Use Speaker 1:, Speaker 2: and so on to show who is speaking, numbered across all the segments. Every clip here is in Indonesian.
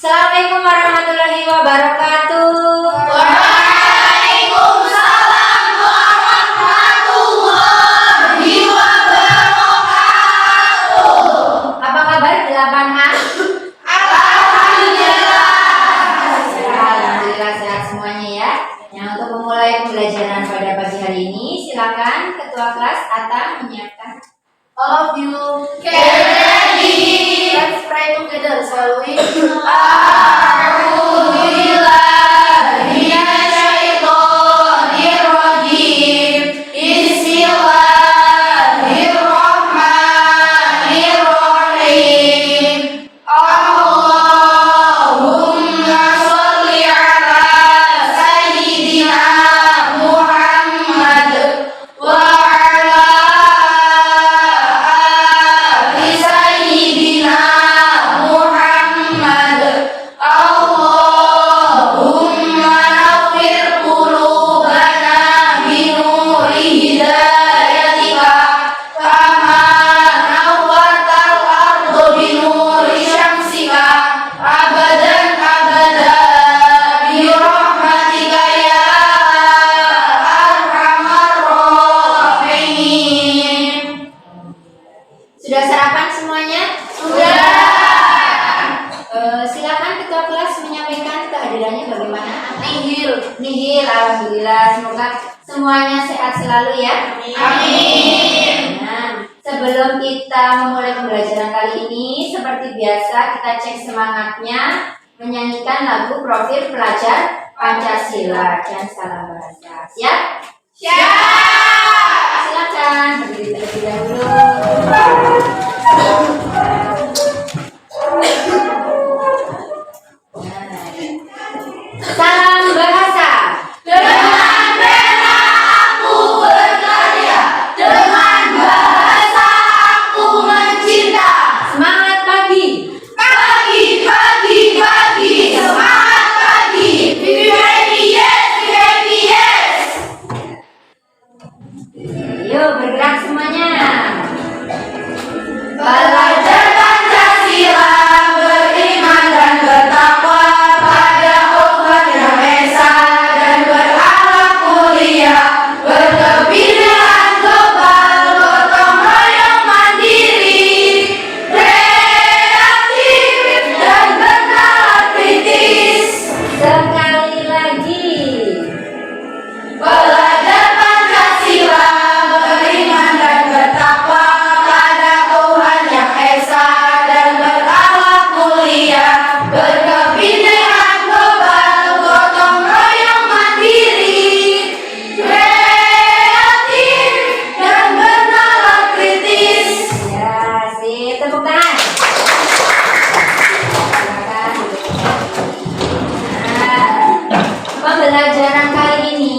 Speaker 1: Assalamualaikum warahmatullahi wabarakatuh.
Speaker 2: Waalaikumsalam warahmatullahi wabarakatuh.
Speaker 1: Apa kabar 8A? Alhamdulillah sehat semuanya ya. Yang untuk memulai pembelajaran pada pagi hari ini, silakan Ketua Kelas Atta menyiapkan.
Speaker 2: All of you get ready. Let's pray together, shall we?
Speaker 1: Sudah sarapan semuanya?
Speaker 2: Sudah.
Speaker 1: Silakan Ketua Kelas menyampaikan kehadirannya bagaimana?
Speaker 2: Nihil.
Speaker 1: Alhamdulillah, semoga semuanya sehat selalu ya.
Speaker 2: Amin.
Speaker 1: Nah, sebelum kita memulai pembelajaran kali ini, seperti biasa kita cek semangatnya menyanyikan lagu Profil Pelajar Pancasila dan Salam Bahasa. Siap?
Speaker 2: Siap.
Speaker 1: Silakan berdiri terlebih dahulu. Salam bahasa.
Speaker 2: Dengan pena aku berkarya, dengan bahasa aku mencinta.
Speaker 1: Semangat pagi.
Speaker 2: Pagi, semangat pagi. Be ready, yes.
Speaker 1: Yuk bergerak semuanya.
Speaker 2: Belajar Pancasila, beriman dan bertakwa pada Allah yang esa dan berakhlak mulia, berkebinekaan global, gotong royong mandiri, kreatif dan bernalar kritis.
Speaker 1: Sekali lagi.
Speaker 2: Belajar Pancasila, beriman dan bertakwa pada Tuhan yang esa dan berakhlak mulia, berkebinekaan global, gotong royong mandiri, kreatif dan bernalar kritis.
Speaker 1: Ya, sip. Tepuk tangan. Silakan. Nah, pembelajaran kali ini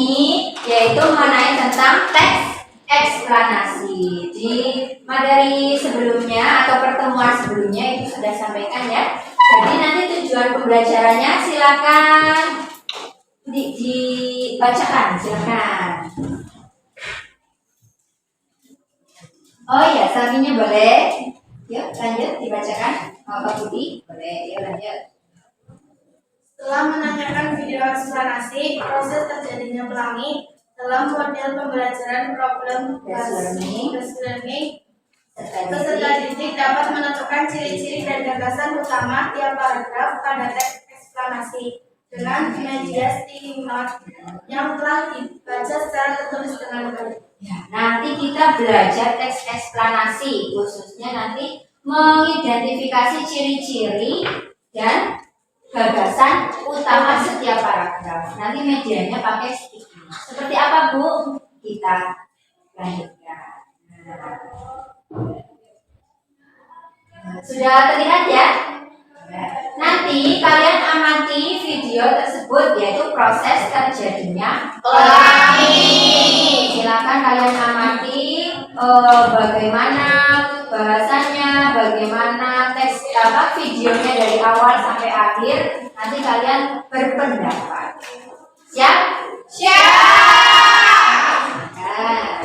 Speaker 1: yaitu mengenai tentang teks eksplanasi. Di materi sebelumnya atau pertemuan sebelumnya itu sudah sampaikan ya. Jadi nanti tujuan pembelajarannya silakan dibacakan, silakan. Oh iya, sapinya boleh. Yuk lanjut dibacakan. Pak Budi boleh. Yuk lanjut.
Speaker 3: Setelah menanyakan video eksplanasi, proses terjadinya pelangi dalam model pembelajaran problem based learning, peserta didik dapat menentukan ciri-ciri dan gagasan utama tiap paragraf pada teks eksplanasi dengan media sticky note yang telah dibaca secara tertulis dengan baik.
Speaker 1: Ya, nanti kita belajar teks eksplanasi, khususnya nanti mengidentifikasi ciri-ciri dan gagasan utama setiap paragraf. Nanti medianya pakai sticky. Seperti apa, Bu? Kita lanjutkan. Sudah terlihat ya? Nanti kalian amati video tersebut, yaitu proses terjadinya
Speaker 2: Pelangi.
Speaker 1: Silakan kalian amati bagaimana bahasanya, bagaimana teks videonya dari awal sampai akhir. Nanti kalian berpendapat. Siap? Nah.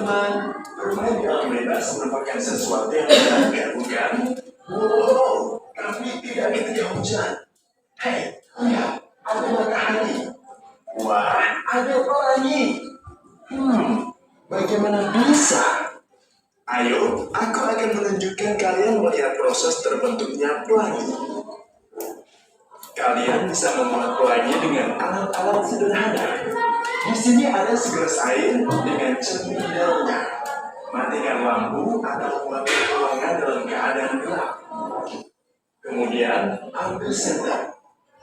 Speaker 4: teman-teman, bermain di alam bebas merupakan sesuatu yang menyenangkan, bukan? Wow, tapi tidak ketika hujan. Hei, lihat, ada matahari. Wah, ada pelangi. Bagaimana bisa? Ayo, aku akan menunjukkan kalian melihat proses terbentuknya pelangi. Kalian bisa membuat pelangi dengan alat-alat sederhana. Di sini ada segelas air dengan cermin di dalamnya. Matikan lampu atau buat ruangan dalam keadaan gelap. Kemudian ambil senter.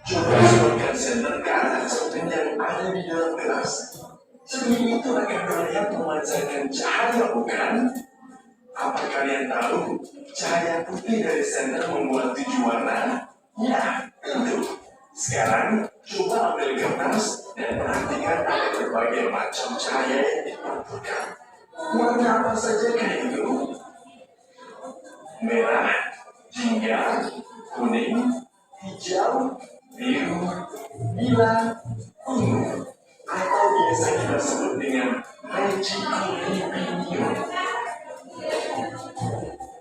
Speaker 4: Coba sebutkan senter ke arah cermin yang ada di dalam gelas. Cermin itu akan terlihat memancarkan cahaya, bukan? Apa kalian tahu cahaya putih dari senter membuat 7 warna? Ya, tentu. Sekarang, coba ambil kertas dan perhatikan ada berbagai macam cahaya yang dipantulkan. Warna apa saja itu? Merah, jingga, kuning, hijau, biru, biru, ungu, atau biasa kita sebut dengan magicinium.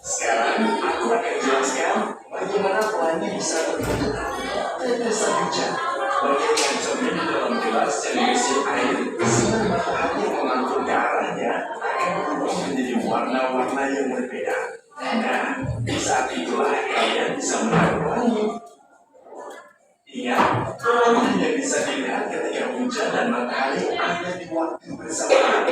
Speaker 4: Sekarang, aku akan jelaskan bagaimana pelangi bisa terbentuk. Tetesan hujan, bagaikan cermin di dalam gelas yang diisi air, sinar matahari yang memantul ke arahnya akan berubah menjadi warna-warna yang berbeda. Nah, di saat itulah kalian bisa melihat pelangi. Ingat, pelangi hanya bisa dilihat ketika hujan dan matahari ada di waktu bersamaan.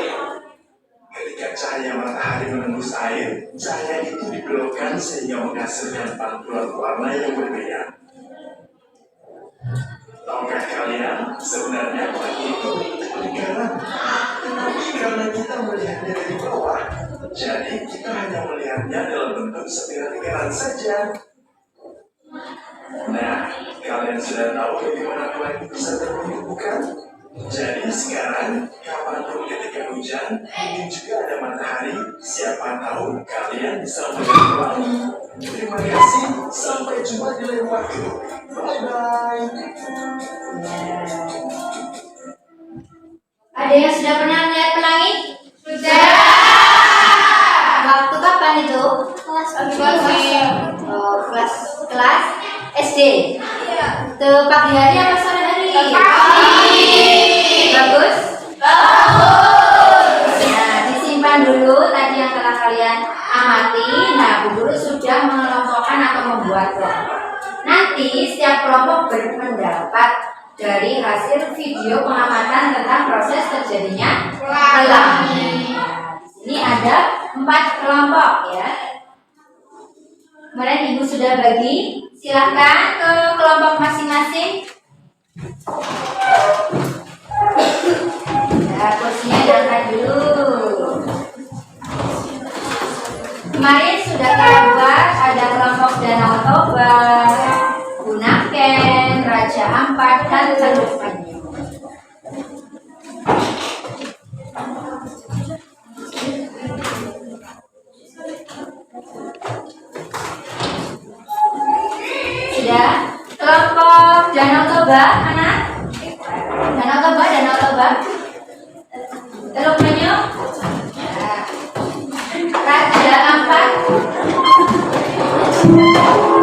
Speaker 4: Ketika cahaya matahari menembus air, cahaya itu dibelokkan sehingga menghasilkan pantulan warna yang berbeda. Tahukah kalian, sebenarnya pelangi itu berbentuk lingkaran. Tetapi karena kita melihatnya dari bawah, jadi kita hanya melihatnya dalam bentuk setiap lingkaran saja. Nah, kalian sudah tahu bagaimana pelangi bisa terbentuk, bukan? Jadi sekarang, kapanpun ketika hujan, mungkin juga ada matahari, siapa tahu kalian bisa melihat pelangi. Terima kasih, sampai jumpa di lain waktu. Bye-bye.
Speaker 1: Ada yang sudah pernah melihat pelangi?
Speaker 2: Sudah.
Speaker 1: Waktu kapan itu? Kelas SD. Itu pagi hari apa sore hari? Bagus? Nah, disimpan dulu tadi yang telah kalian amati. Nah, Bu Guru sudah mengelompokkan atau membuat kelompok. Nanti setiap kelompok berpendapat dari hasil video pengamatan tentang proses terjadinya pelangi. Nah, di sini ada 4 kelompok ya. Kemarin Ibu sudah bagi. Silahkan ke kelompok masing-masing. Nah, kursinya diangkat dulu. Kemarin sudah kita buat ada kelompok Danau Toba, Bunaken, Raja Ampat, dan Teluk Penyu. Sudah? Kelompok Danau Toba, mana? Danau Toba, Danau Toba. Teluk Penyu. Raja Ampat.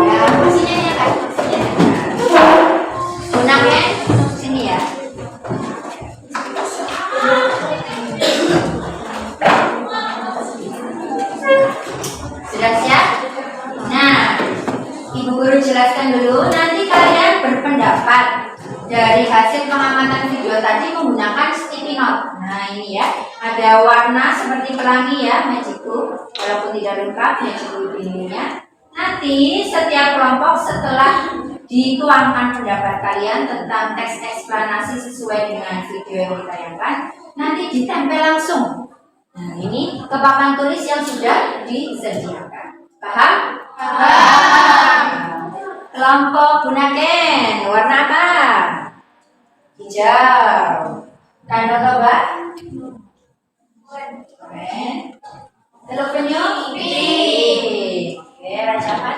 Speaker 1: Ya, kursinya ya kan, kursinya. Bunaken, sini ya. Sudah siap? Nah, Ibu Guru jelaskan dulu, nanti kalian berpendapat dari hasil pengamatan video tadi menggunakan sticky note. Nah ini ya, ada warna seperti pelangi ya, Magic Glue. Walaupun tidak lengkap, Magic Glue ininya. Nanti setiap kelompok setelah dituangkan pendapat kalian tentang teks eksplanasi sesuai dengan video yang ditayangkan, nanti ditempel langsung. Nah ini ke papan tulis yang sudah disediakan. Paham? Paham. Kelompok Bunaken, warna apa? Hijau. Danau Toba? Keren. Teluk Penyu? Pink. Oke, Raja Ampat?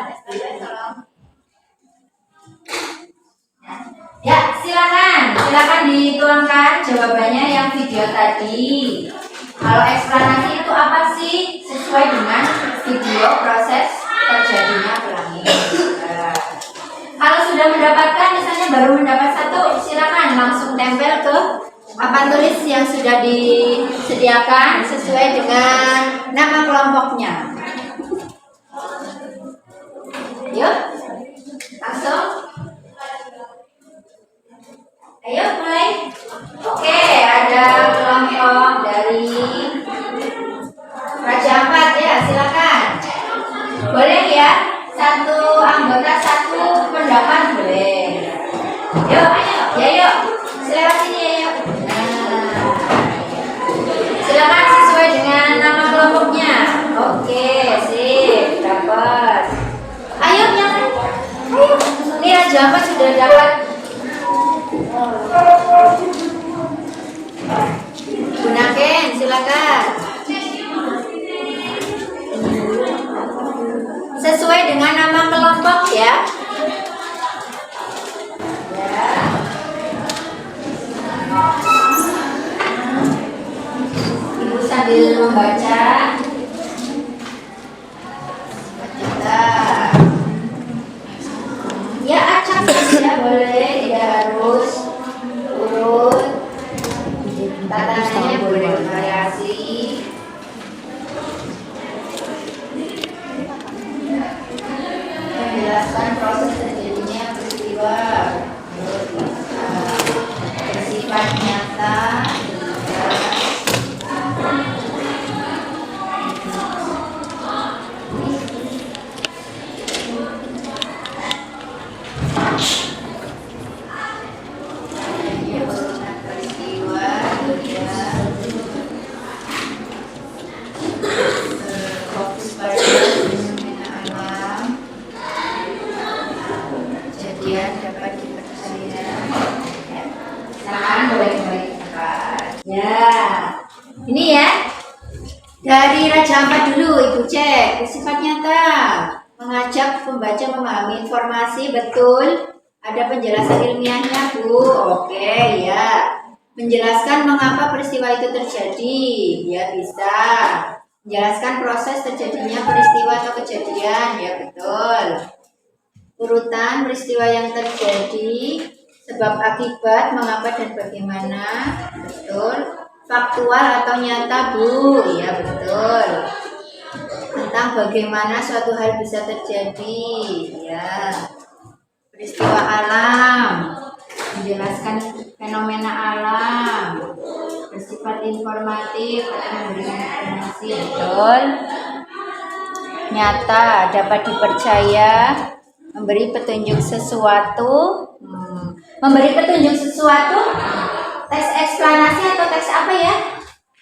Speaker 1: Ya, silakan dituangkan jawabannya yang video tadi. Kalau eksplanasi sesuai dengan video proses terjadinya pelangi. Kalau sudah mendapatkan, misalnya baru mendapat satu, silakan langsung tempel ke papan tulis yang sudah disediakan sesuai dengan nama kelompoknya. Yuk, langsung. Ayo mulai. Oke, ada kelompok dari Raja Ampat ya, silakan. Boleh ya, satu anggota satu pendapat boleh. Yuk, ayo, ya yuk. Lewat sini ya yuk. Nah, silakan sesuai dengan nama kelompoknya. Oke, sip, dapat. Ayo yang lain. Ayo. Ini Raja Ampat sudah dapat. Gunakan, silakan. Sesuai dengan nama kelompok ya. Ibu sambil membaca. Ya, acak saja boleh, tidak harus urut. Tatanannya boleh variasi. Menjelaskan proses terjadinya peristiwa bersifat nyata. Ini ya, dari Raja Ampat dulu, Ibu cek. Bersifat nyata, mengajak pembaca memahami informasi, betul. Ada penjelasan ilmiahnya, Bu. Oke, ya. Menjelaskan mengapa peristiwa itu terjadi, ya bisa. Menjelaskan proses terjadinya peristiwa atau kejadian, ya betul. Urutan peristiwa yang terjadi, sebab akibat, mengapa dan bagaimana, betul. Faktual atau nyata, Bu, ya betul. Tentang bagaimana suatu hal bisa terjadi, ya. Peristiwa alam, menjelaskan fenomena alam, bersifat informatif atau memberikan informasi, betul. Nyata, dapat dipercaya, memberi petunjuk sesuatu, memberi petunjuk sesuatu. Teks eksplanasi atau teks apa ya?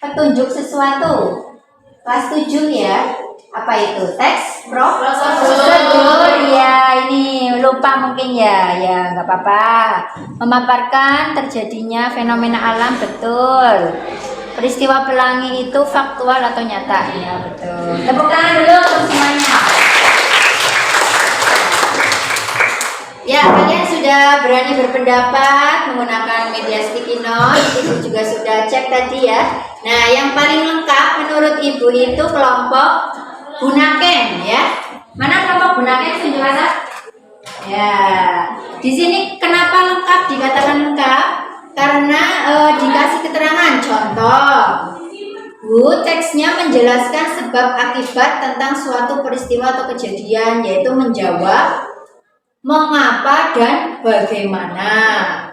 Speaker 1: Petunjuk sesuatu. Kelas 7 ya. Apa itu? Teks prosedur ya. Ini lupa mungkin ya. Ya nggak apa-apa. Memaparkan terjadinya fenomena alam, betul. Peristiwa pelangi itu faktual atau nyata? Ya betul. Tepuk tangan dulu untuk semuanya. Ya, kalian sudah berani berpendapat menggunakan media sticky note. Ibu juga sudah cek tadi ya. Nah, yang paling lengkap menurut Ibu itu kelompok Gunakan ya. Mana kelompok Gunakan penjelasan? Ya, di sini kenapa lengkap dikatakan lengkap? Karena dikasih keterangan. Contoh, Bu, teksnya menjelaskan sebab akibat tentang suatu peristiwa atau kejadian, yaitu menjawab mengapa dan bagaimana.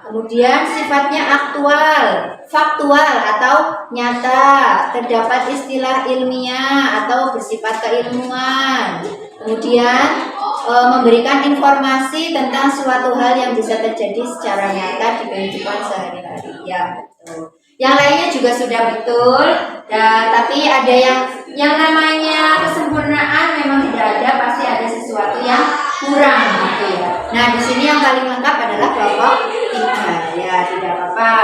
Speaker 1: Kemudian sifatnya aktual, faktual atau nyata. Terdapat istilah ilmiah atau bersifat keilmuan. Kemudian memberikan informasi tentang suatu hal yang bisa terjadi secara nyata di kehidupan sehari-hari. Ya, betul. Yang lainnya juga sudah betul. Tapi ada yang namanya kesempurnaan memang tidak ada, pasti ada sesuatu yang kurang gitu ya. Nah, di sini yang paling lengkap adalah kelompok 3. Ya, tidak apa-apa.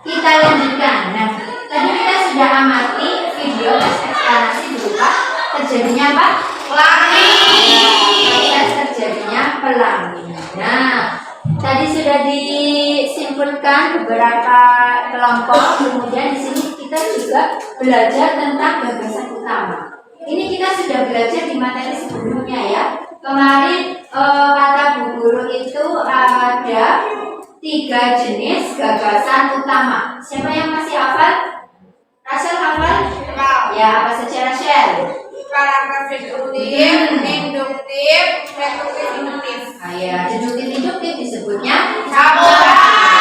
Speaker 1: Kita lanjutkan. Nah, tadi kita sudah amati video eksplanasi berupa terjadinya apa? Pelangi. Proses terjadinya pelangi. Nah, tadi sudah disimpulkan beberapa kelompok. Kemudian di sini kita juga belajar tentang gagasan utama. Ini kita sudah belajar di materi sebelumnya ya. Kemarin kata Bu Guru itu ada 3 jenis gagasan utama. Siapa yang masih hafal? Rachel hafal? Ya, apa saja Rachel?
Speaker 3: Paragraf deduktif, induktif, reduktif, induktif.
Speaker 1: Ya, deduktif disebutnya
Speaker 3: Campuran.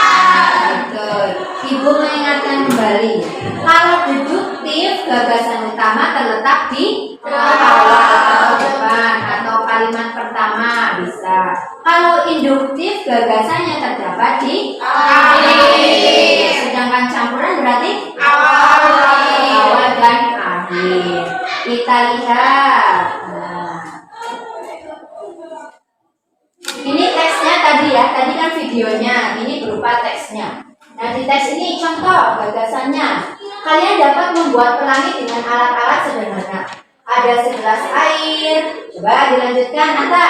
Speaker 1: betul. Ibu mengingatkan kembali. Kalau deduktif gagasan utama terletak di awal atau depan atau kalimat pertama bisa. Kalau induktif gagasannya terdapat di akhir. Sedangkan campuran berarti awal dan akhir. Kita lihat. Nah. Ini teksnya tadi ya, tadi kan videonya, ini berupa teksnya. Nah di teks ini contoh gagasannya. Kalian dapat membuat pelangi dengan alat-alat sederhana. Ada segelas air. Coba dilanjutkan, Nata.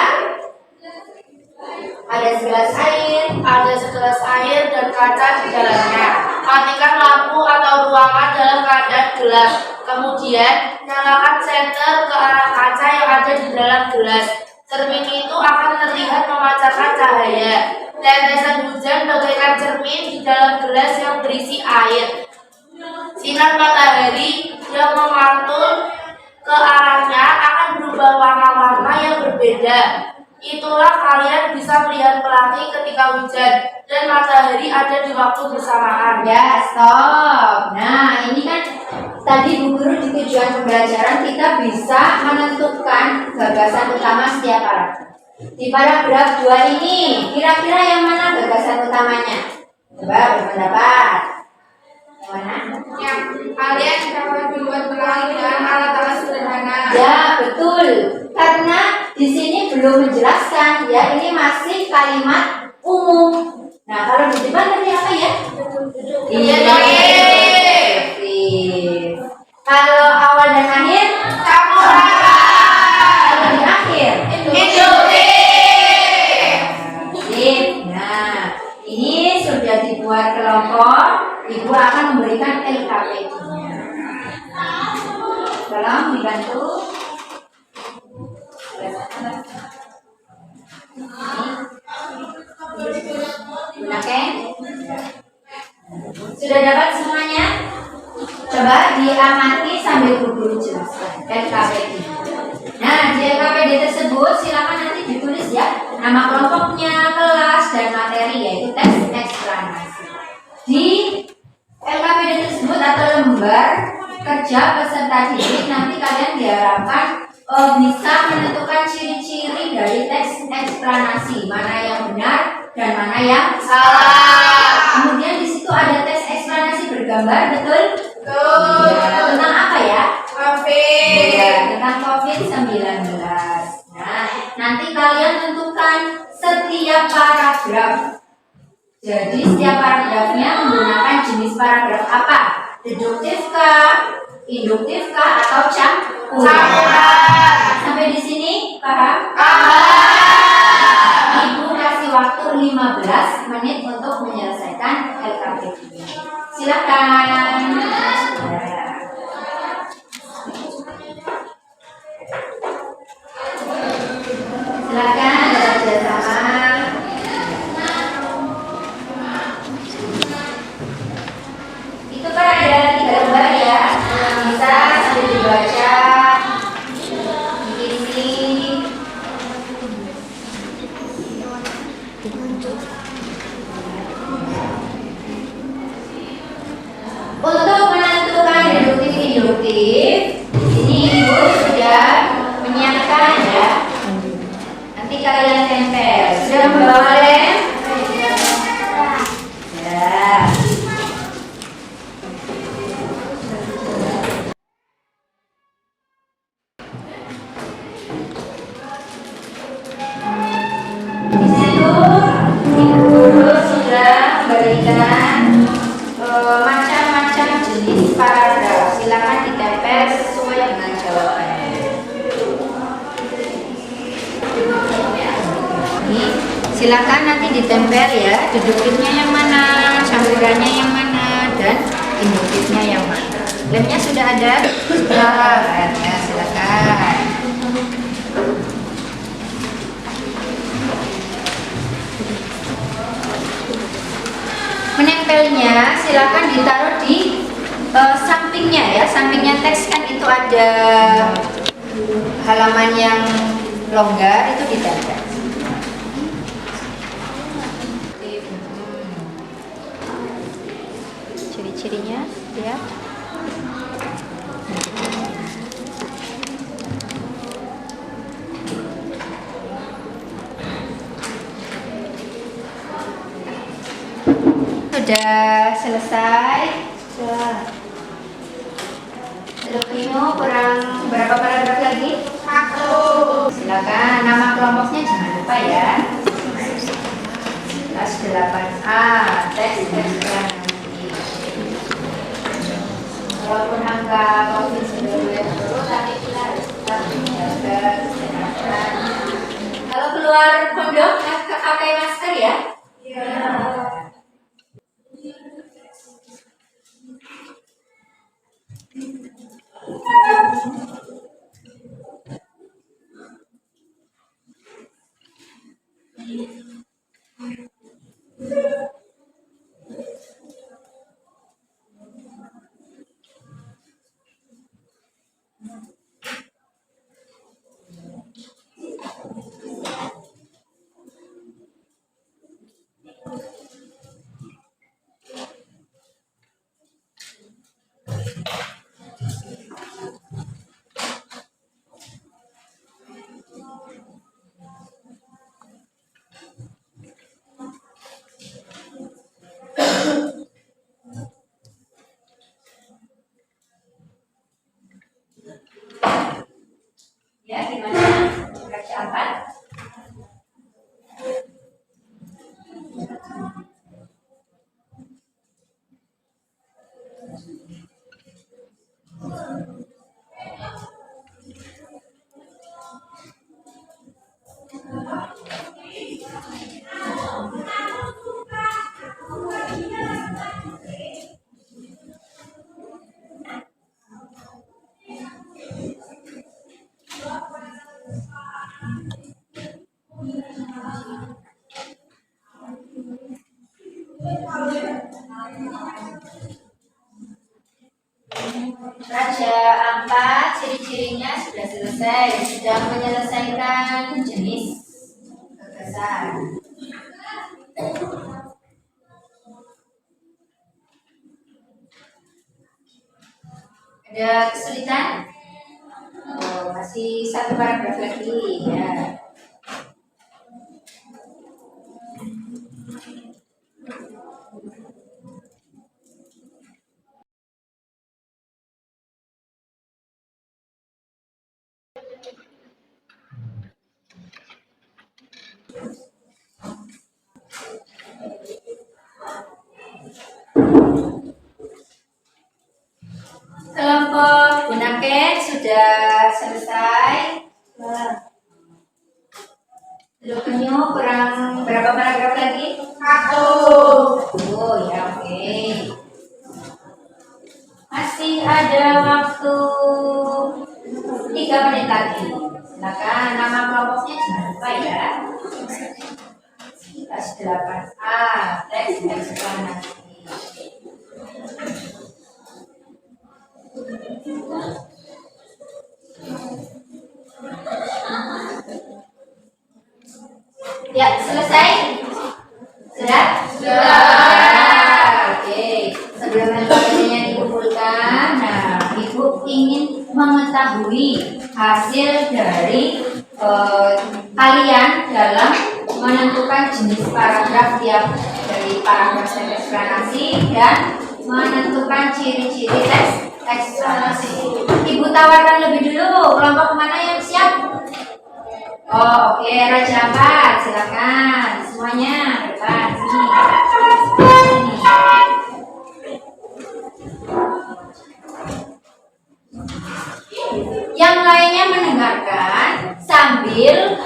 Speaker 1: Ada segelas air.
Speaker 2: Ada segelas air dan kaca di dalamnya. Matikan lampu atau ruangan dalam keadaan gelap. Kemudian nyalakan senter ke arah kaca yang ada di dalam gelas. Cermin itu akan terlihat memancarkan cahaya. Tetesan hujan bagaikan cermin di dalam gelas yang berisi air. Sinar matahari yang memantul ke arahnya akan berubah warna-warna yang berbeda. Itulah kalian bisa melihat pelangi ketika hujan dan matahari ada di waktu bersamaan.
Speaker 1: Ya, stop. Nah, ini kan tadi Bu Guru di tujuan pembelajaran kita bisa menentukan gagasan utama setiap paragraf. Di paragraf 2 ini, kira-kira yang mana gagasan utamanya? Coba berpendapat. Yang mana?
Speaker 3: Yang kalian dapat membuat pelangi dengan alat-alat sederhana.
Speaker 1: Ya, betul. Karena di sini belum menjelaskan ya, ini masih kalimat umum. Nah, kalau di depan tadi apa ya? Induktif. Kalau awal dan akhir?
Speaker 3: Campuran.
Speaker 1: Kalau di akhir? Induktif. Nah, ini sudah dibuat kelompok. Ibu akan memberikan LKPD-nya. Tolong dibantu. Gunakan. Sudah dapat semuanya? Coba diamati sambil Bu Guru jelaskan LKPD. Nah, di LKPD tersebut silakan nanti ditulis ya nama kelompoknya, kelas, dan materi yaitu teks eksplanasi. Di LKPD tersebut atau lembar kerja peserta didik nanti kalian diharapkan bisa menentukan ciri-ciri dari teks eksplanasi, mana yang benar dan mana yang salah. Kemudian di situ ada teks eksplanasi bergambar, betul?
Speaker 3: Betul.
Speaker 1: Ya, tentang apa ya?
Speaker 3: COVID.
Speaker 1: Ya, tentang COVID-19. Nah, nanti kalian tentukan setiap paragraf. Jadi setiap paragrafnya menggunakan jenis paragraf apa? Deduktif kah? Induktif kah? Atau campuran? Sampai di sini paham? Ibu kasih waktu 15 menit untuk menyelesaikan LKPD. Silakan. Ya. Silakan bekerja sama. Itu kan ada 3 lembar ya. Bisa sambil dibaca, diisi. Untuk menentukan deduktif-induktif, di sini Ibu sudah menyiapkan ya. Nanti kalian tempel. Sudah membawa lem? Ya. Di situ Ibu Guru sudah memberikan macam-macam jenis paragraf. Silakan ditempel sesuai dengan jawabannya. Ini silakan nanti ditempel ya, deduktifnya yang mana, campurannya yang mana, dan induktifnya yang mana. Lemnya sudah ada? Sudah. Ya, silakan. Menempelnya silakan ditaruh di sampingnya ya. Sampingnya teks kan itu ada halaman yang longgar, itu ditempel. Ciri-cirinya lihat. Sudah selesai. Filipino kurang berapa paragraf lagi? 1. Silakan, nama kelompoknya jangan lupa ya. Kelas 8A, teks nanti. Walaupun angka COVID sudah mulai turun, tapi kita harus tetap menjaga kesehatan. Kalau keluar kondom, pakai masker ya? Iya. Ya, gimana? Baca apa? Raja Ampat, ciri-cirinya sudah selesai, sudah menyelesaikan jenis gagasan. Ada kesulitan? Oh, masih 1 paragraf lagi ya. Kelompok Bunaken sudah selesai. Penyu kurang berapa paragraf lagi? 1. Oh ya, oke. Masih ada waktu 3 menit lagi. Silakan, nama kelompoknya jangan lupa ya. Kelas 8A, teks eksplanasi. Ya, selesai? Sudah? Sudah. Oke. Sebelum materinya dikumpulkan, nah, Ibu ingin mengetahui hasil dari kalian dalam menentukan jenis paragraf tiap dari paragraf teks eksplanasi dan menentukan ciri-ciri teks eksplanasi. Ibu tawarkan lebih dulu kelompok mana yang siap? Oh, oke, Raja Ampat, silakan semuanya depan sini. Yang lainnya mendengarkan sambil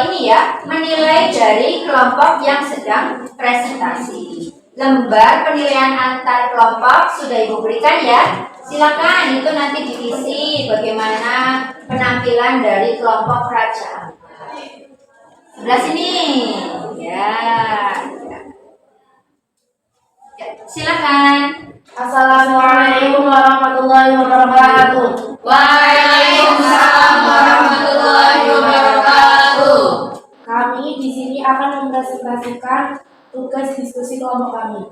Speaker 1: ini ya, menilai dari kelompok yang sedang presentasi. Lembar penilaian antar kelompok sudah Ibu berikan ya. Silakan itu nanti diisi bagaimana penampilan dari kelompok kerajaan. Sebelah sini. Ya. Ya, silakan.
Speaker 2: Assalamualaikum warahmatullahi wabarakatuh.
Speaker 1: Waalaikumsalam warahmatullahi wabarakatuh.
Speaker 2: Kami di sini akan mempresentasikan tugas diskusi kelompok kami.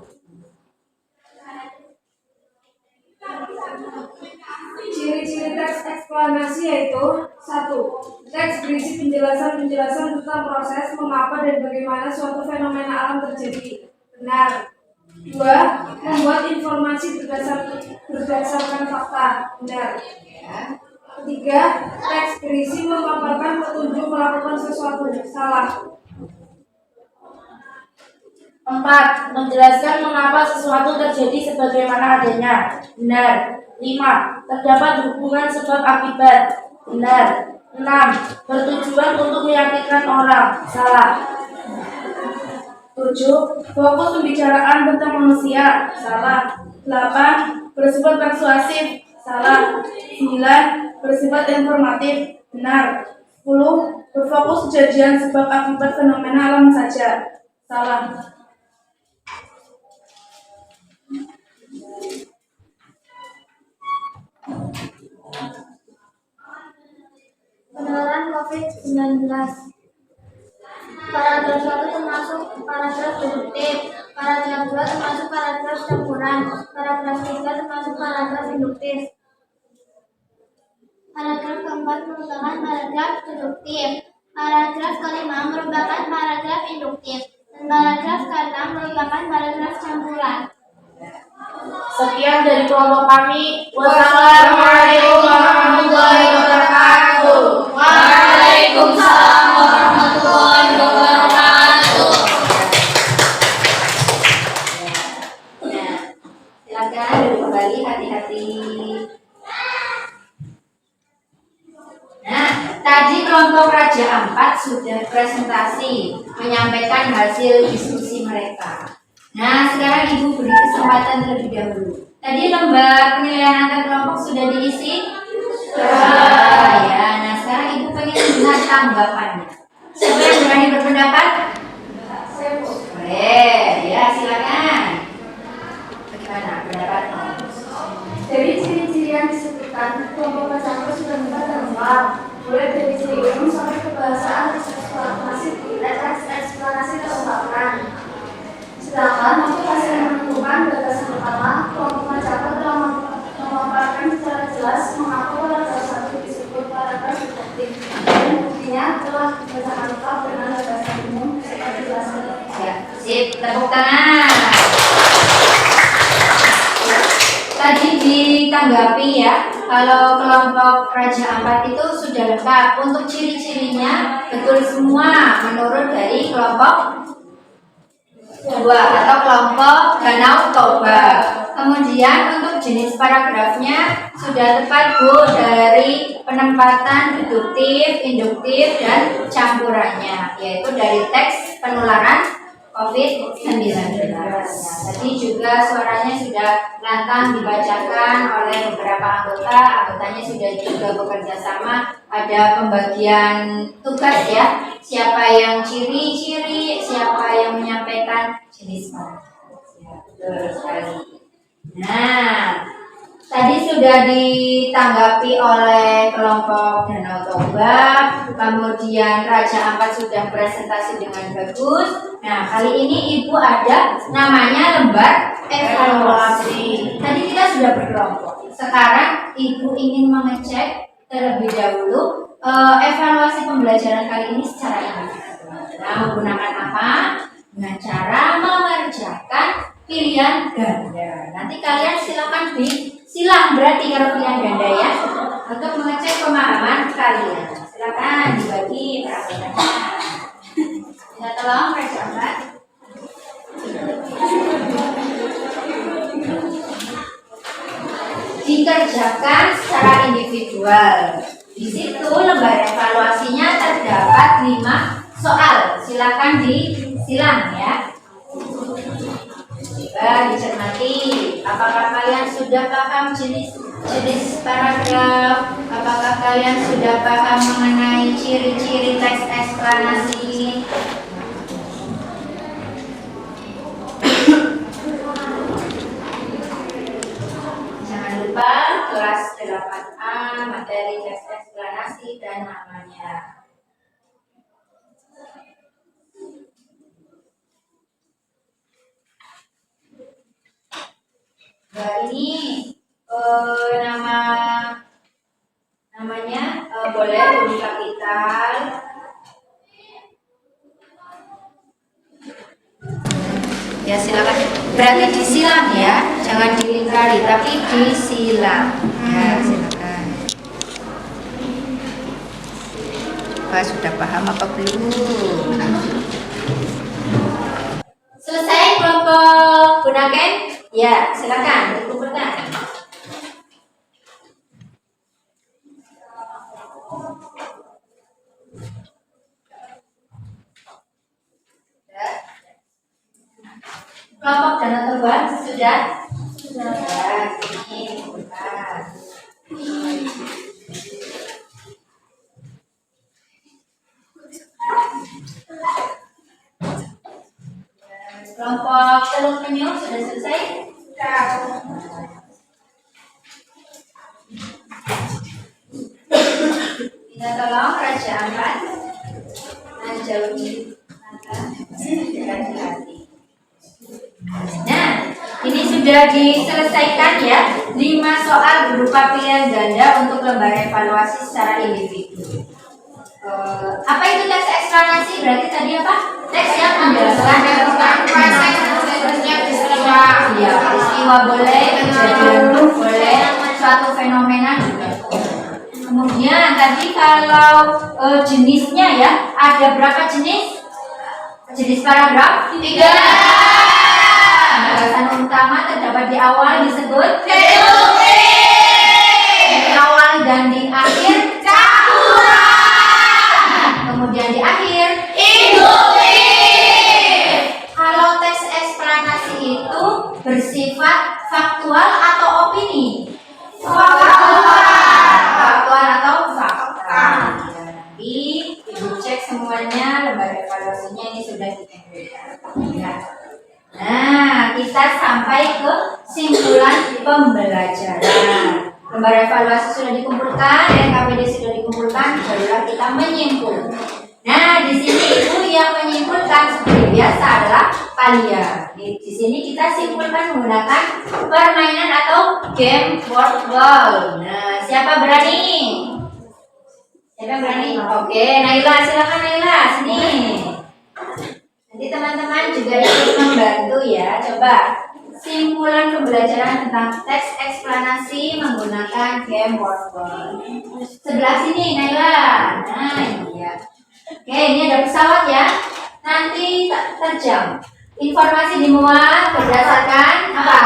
Speaker 5: Ciri-ciri teks eksplanasi yaitu 1. Teks berisi penjelasan-penjelasan tentang proses, mengapa dan bagaimana suatu fenomena alam terjadi. Benar. 2. Membuat informasi berdasarkan fakta. Benar. 3. Teks berisi memaparkan petunjuk melakukan sesuatu. Salah.
Speaker 2: 4. Menjelaskan mengapa sesuatu terjadi sebagaimana adanya. Benar. 5. Terdapat hubungan sebab akibat. Benar. 6. Bertujuan untuk meyakinkan orang. Salah. 7. Fokus pembicaraan tentang manusia. Salah. 8. Bersifat persuasif. Salah. 9. Bersifat informatif. Benar. 10. Berfokus kejadian sebab akibat fenomena alam saja. Salah.
Speaker 3: Penularan COVID-19. Paragraf 1 termasuk paragraf deduktif. Paragraf 2 termasuk paragraf campuran. Paragraf 3 termasuk paragraf induktif. Paragraf keempat merupakan paragraf deduktif. Paragraf kelima merupakan paragraf induktif. Dan paragraf keenam merupakan paragraf campuran.
Speaker 2: Sekian dari kelompok kami. Wassalamualaikum warahmatullahi wabarakatuh.
Speaker 1: Waalaikumsalam warahmatullahi wabarakatuh. Nah, silakan duduk kembali, hati-hati. Nah, tadi kelompok Raja Ampat sudah presentasi menyampaikan hasil diskusi mereka. Nah, sekarang Ibu beri kesempatan terlebih dahulu. Tadi lembar penilaian antar kelompok sudah diisi? Ya, nah sekarang Ibu pengen melihat tanggapannya. Siapa yang berani berpendapat? Boleh, ya silakan. Bagaimana pendapatmu?
Speaker 5: Dari ciri-ciri yang disebutkan, kelompok Raja sudah mudah terungkap. Mulai dari ciri umum sampai kebahasaan eksplanasi terungkapkan. Sedangkan untuk hasil yang menentukan batasan pertama, kelompok Raja telah memaparkan secara jelas mengapa paragraf 1 disebut paragraf deduktif dan buktinya telah dibacakan lengkap dengan batasan umum seperti jelaskan.
Speaker 1: Ya, sip, tepuk tangan. Tadi ditanggapi ya, kalau kelompok Raja Ampat itu sudah lengkap. Untuk ciri-cirinya betul semua menurut dari kelompok 2 atau kelompok Danau Toba. Kemudian untuk jenis paragrafnya sudah tepat Bu dari penempatan deduktif, induktif, dan campurannya, yaitu dari teks penularan COVID-19. Nah, tadi juga suaranya sudah lantang dibacakan oleh beberapa anggota. Anggotanya sudah juga bekerja sama. Ada pembagian tugas ya. Siapa yang ciri-ciri, siapa yang menyampaikan jenis paragraf. Ya, betul sekali. Nah, tadi sudah ditanggapi oleh kelompok Danau Toba, kemudian Raja Ampat sudah presentasi dengan bagus. Nah, kali ini Ibu ada namanya lembar evaluasi. Tadi kita sudah berkelompok. Sekarang Ibu ingin mengecek terlebih dahulu evaluasi pembelajaran kali ini secara individual. Nah, menggunakan apa? Dengan cara mengerjakan pilihan ganda. Nanti kalian silakan silang berarti kalau pilihan ganda ya, untuk mengecek pemahaman kalian. Silakan dibagi perhatiannya. Ya, tolong Raja Ampat. Dikerjakan secara individual. Di situ lembar evaluasinya terdapat 5 soal. Silakan disilang ya. Coba dicermati, apakah kalian sudah paham jenis jenis paragraf. Apakah kalian sudah paham mengenai ciri-ciri teks eksplanasi? Jangan lupa kelas 8A materi teks eksplanasi dan namanya. Nah, ini namanya boleh huruf kapital. Ya silakan. Berarti disilang ya, jangan dilingkari, tapi disilang. Ya silakan. Pak sudah paham apa belum? Selesai kelompok gunakan? Ya silakan dikumpulkan. Kelompok dana terbang sudah? Sudah. Ini bukan. Kelompok telur penyu sudah selesai? Sudah. Kita tolong Raja Ampat menjauhi mata hati-hati. Nah, ini sudah diselesaikan ya 5 soal berupa pilihan ganda untuk lembar evaluasi secara individu. Apa itu teks eksplanasi? Berarti tadi apa? Teks yang menjelaskan ya, peristiwa boleh, kejadian boleh, suatu fenomena juga. Kemudian tadi kalau jenisnya ya, ada berapa jenis? Jenis paragraf? 3. Pembahasan utama terdapat di awal disebut di awal dan di akhir kemudian di akhir Kalau teks eksplanasi itu bersifat faktual atau opini? Faktual atau fakta. Nanti ibu cek semuanya, lembar evaluasinya ini sudah dikumpulkan. Ya. Nah, kita sampai ke simpulan pembelajaran. Lembar evaluasi sudah dikumpulkan, RKPD sudah dikumpulkan, barulah kita menyimpul. Nah, di sini ibu yang menyimpulkan seperti biasa adalah kalian. Di sini kita simpulkan menggunakan permainan atau game board ball. Nah, siapa berani? Siapa berani? Oke, Naila, silakan Naila, sini. Nanti teman-teman juga ikut membantu ya. Coba simpulan pembelajaran tentang teks eksplanasi menggunakan game board ball. Sebelah sini Naila. Nah, iya. Oke, ini ada pesawat ya. Nanti terjang. Informasi dimuat berdasarkan apa?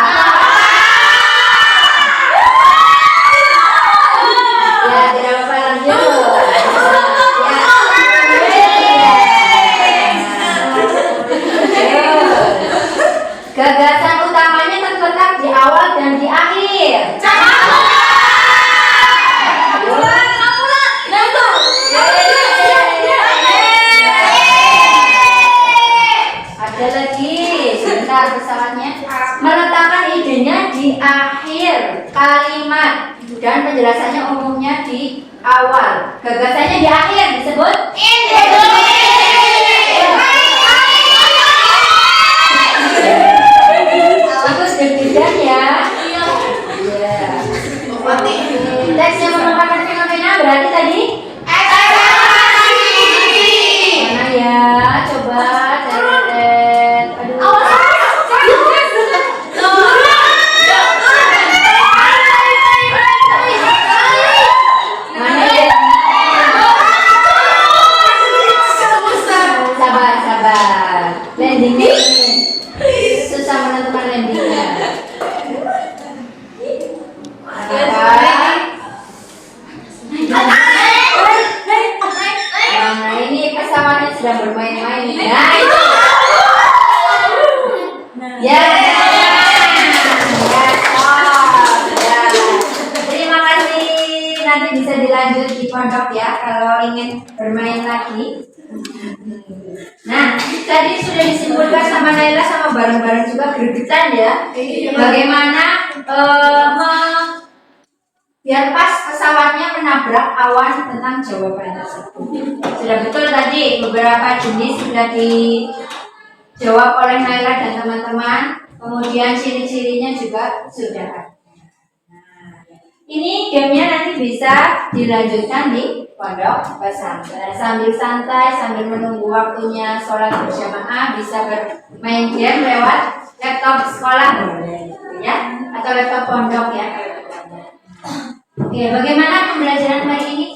Speaker 1: Ya, tidak apa-apa lanjut. Gagasan utamanya terletak di awal dan di akhir. Ada lagi, sebentar pesawatnya. Meletakkan idenya di akhir kalimat dan penjelasannya umumnya di awal. Gagasannya di akhir disebut Bagus deg-degan ya. Iya. Teks yang merupakan fenomena berarti tadi mana ya? Coba Teret. Aduh. Mana ya? Sabar. Landingnya susah menentukan landingnya. Apa? nanti bisa dilanjut di pondok ya kalau ingin bermain lagi. Nah, tadi sudah disimpulkan sama Naila sama bareng-bareng juga gregetan ya. Bagaimana biar pas pesawatnya menabrak awan tentang jawaban tersebut. Sudah betul tadi beberapa jenis sudah dijawab oleh Naila dan teman-teman. Kemudian ciri-cirinya juga sudah ada. Ini gamenya nanti bisa dilanjutkan di pondok pesantren sambil santai, sambil menunggu waktunya sholat berjamaah, bisa bermain game lewat laptop sekolah boleh, ya, atau laptop pondok ya. Oke, bagaimana pembelajaran hari ini?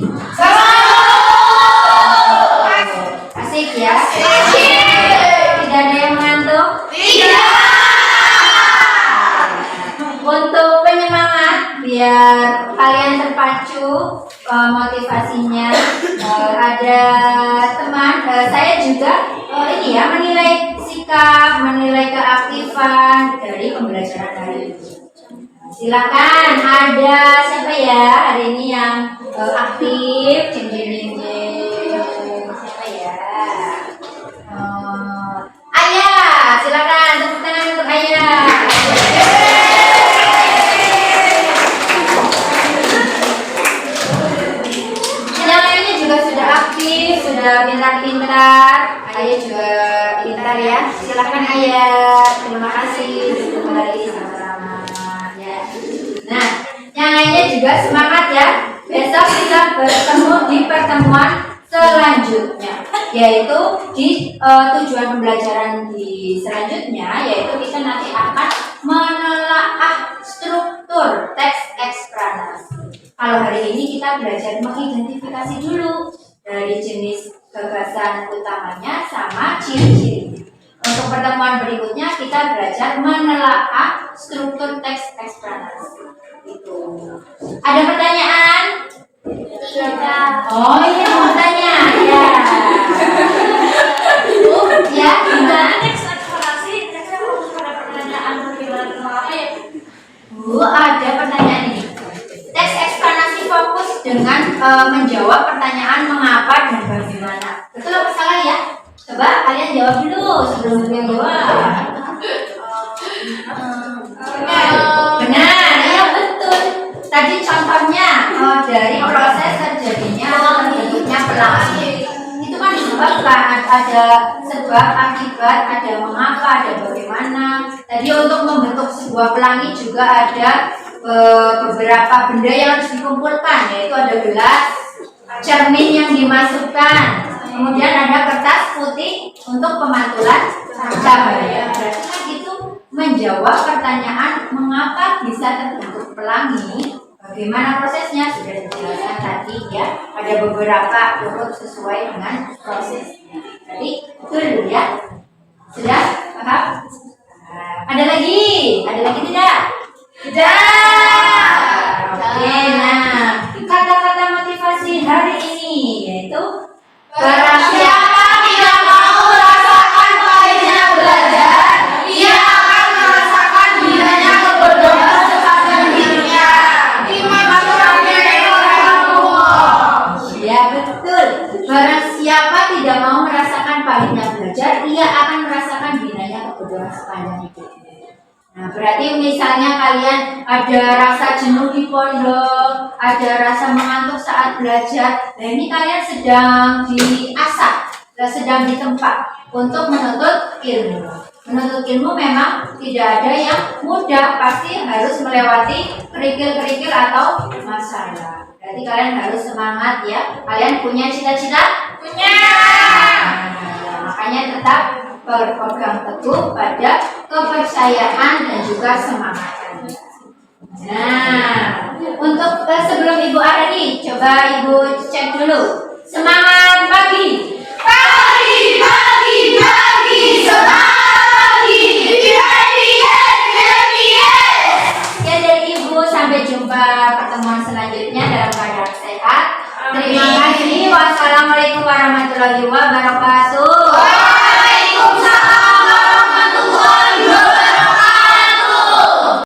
Speaker 1: Asik ya? Tidak ada yang mengantuk? Tidak. Untuk penyemangat biar kalian terpacu motivasinya, ada teman saya juga ini ya menilai sikap, menilai keaktifan dari pembelajaran hari ini. Silakan, ada siapa ya hari ini yang aktif? Siapa ya? Ayah, silakan tepuk tangan untuk Ayah. Sudah pintar-pintar, Ayah juga pintar ya. Silakan Ayah. Terima kasih kembali sama-sama ya. Nah, yang lainnya juga semangat ya. Besok kita bertemu di pertemuan selanjutnya, yaitu di tujuan pembelajaran di selanjutnya, yaitu kita nanti akan menelaah struktur teks eksplanasi. Kalau hari ini kita belajar mengidentifikasi dulu dari jenis gagasan utamanya sama ciri-cirinya. Untuk pertemuan berikutnya kita belajar menelaah struktur teks eksplanasi. Itu. Ada pertanyaan?
Speaker 5: Tidak.
Speaker 1: Oh iya, mau tanya ya. Ya, gimana?
Speaker 5: Teks eksplorasi, teksnya fokus pada pertanyaan bagaimana mengapa ya?
Speaker 1: Ada pertanyaan ini. Teks eksplanasi fokus dengan menjawab pertanyaan mengapa dan bagaimana. Betul apa salah ya? Coba kalian jawab dulu sebelum kalian jawab. Benar, ya betul. Tadi contohnya dari proses terjadinya atau terbentuknya pelangi. Itu kan disebabkan ada sebab, akibat, ada mengapa, ada bagaimana. Tadi untuk membentuk sebuah pelangi juga ada beberapa benda yang harus dikumpulkan, yaitu ada gelas, cermin yang dimasukkan, kemudian ada kertas putih untuk pemantulan cahaya. Berarti kan itu menjawab pertanyaan mengapa bisa terbentuk pelangi, bagaimana prosesnya sudah dijelaskan tadi ya. Ada beberapa urut sesuai dengan prosesnya. Jadi betul ya. Sudah paham? Ada lagi tidak? Tidak. Oke, nah kata-kata motivasi hari ini yaitu barang siapa tidak mau merasakan pahitnya belajar, ia akan merasakan hinanya kebodohan sepanjang hidupnya. Ya betul. Barang siapa tidak mau merasakan pahitnya belajar, ia akan merasakan hinanya kebodohan sepanjang hidupnya. Nah, berarti misalnya kalian ada rasa jenuh di pondok, ada rasa mengantuk saat belajar, nah ini kalian sedang diasah, sedang ditempa untuk menuntut ilmu. Menuntut ilmu memang tidak ada yang mudah, pasti harus melewati kerikil-kerikil atau masalah. Berarti kalian harus semangat ya. Kalian punya cita-cita? Punya. Nah, makanya tetap berpegang teguh pada kepercayaan dan juga semangat Anda. Nah, untuk sebelum Ibu Arani, coba Ibu cek dulu. Semangat pagi. Pagi, pagi, pagi, semangat pagi. Ya dari Ibu, sampai jumpa pertemuan selanjutnya dalam keadaan sehat. Terima kasih. Wassalamualaikum warahmatullahi wabarakatuh.